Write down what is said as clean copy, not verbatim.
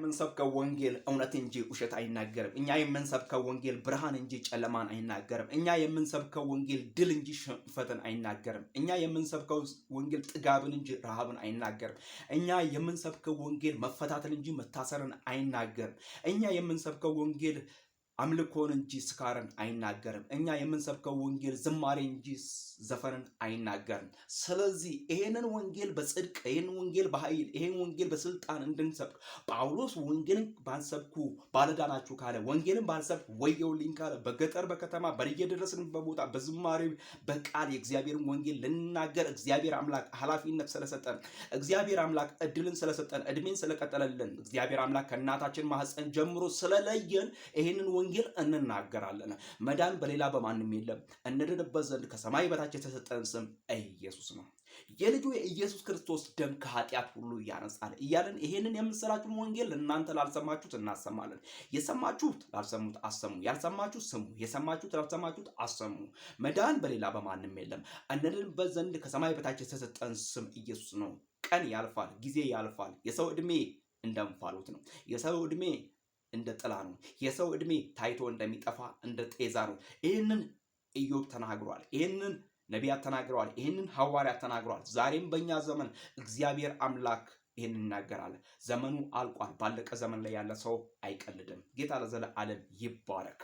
የምንሰብከው ወንጌል እውነት እንጂ ውሸት አይናገርም። እኛ የምንሰብከው ወንጌል ብርሃን እንጂ ጨለማን አይናገርም። እኛ የምንሰብከው ወንጌል ድል እንጂ ሽንፈትን አይናገርም። እኛ የምንሰብከው ወንጌል ጥጋብን እንጂ ረሃብን አይናገርም። እኛ የምንሰብከው ወንጌል መፈታትን እንጂ መታሰርን አይናገርም። እኛ የምንሰብከው ወንጌል አምልኮን እንጂ ስካርን አይናገርም። እኛ የምንሰብከው ወንጌል ዝማሬ እንጂ ዘፈንን አይናገርም። ስለዚህ ይሄንን ወንጌል በጽድቅ ይሄንን ወንጌል በኃይል ይሄን ወንጌል በስልጣን እንድንሰብክ ጳውሎስ ወንጌልን ባንሰብኩ ባለዕዳ ናችሁ ካለ፣ ወንጌልን ባንሰብክ ወየውልኝ ካለ፣ በገጠር በከተማ በየደረስንበት ቦታ በዝማሬ በቃል የእግዚአብሔርን ወንጌል ልንናገር እግዚአብሔር አምላክ ኃላፊነት ስለሰጠን፣ እግዚአብሔር አምላክ እድልን ስለሰጠን፣ እድሜን ስለቀጠለልን፣ እግዚአብሔር አምላክ ከእናታችን ማህፀን ጀምሮ ስለለየን ይሄንን ወንጌል እንናገራለን። መዳን በሌላ በማንም የለም። እንድንበት ዘንድ ከሰማይ በታች የተሰጠን ስም ኢየሱስ ነው። የልጁ የኢየሱስ ክርስቶስ ደም ከኃጢአት ሁሉ ያነጻል እያለን ይሄንን የምንሰራችሁን ወንጌል እናንተ ላልሰማችሁት እናሰማለን። የሰማችሁት ላልሰሙት አሰሙ፣ ያልሰማችሁት ስሙ፣ የሰማችሁት ላልሰማችሁት አሰሙ። መዳን በሌላ በማንም የለም። እንድንበት ዘንድ ከሰማይ በታች የተሰጠን ስም ኢየሱስ ነው። ቀን ያልፋል፣ ጊዜ ያልፋል። የሰው ዕድሜ እንደ እንፋሎት ነው። የሰው ዕድሜ እንደ ጥላ ነው። የሰው ዕድሜ ታይቶ እንደሚጠፋ እንደ ጤዛ ነው። ይህንን ኢዮብ ተናግሯል። ይህንን ነቢያት ተናግረዋል። ይህንን ሐዋርያት ተናግረዋል። ዛሬም በእኛ ዘመን እግዚአብሔር አምላክ ይህን ይናገራል። ዘመኑ አልቋል። ባለቀ ዘመን ላይ ያለ ሰው አይቀልድም። ጌታ ለዘለዓለም ይባረክ።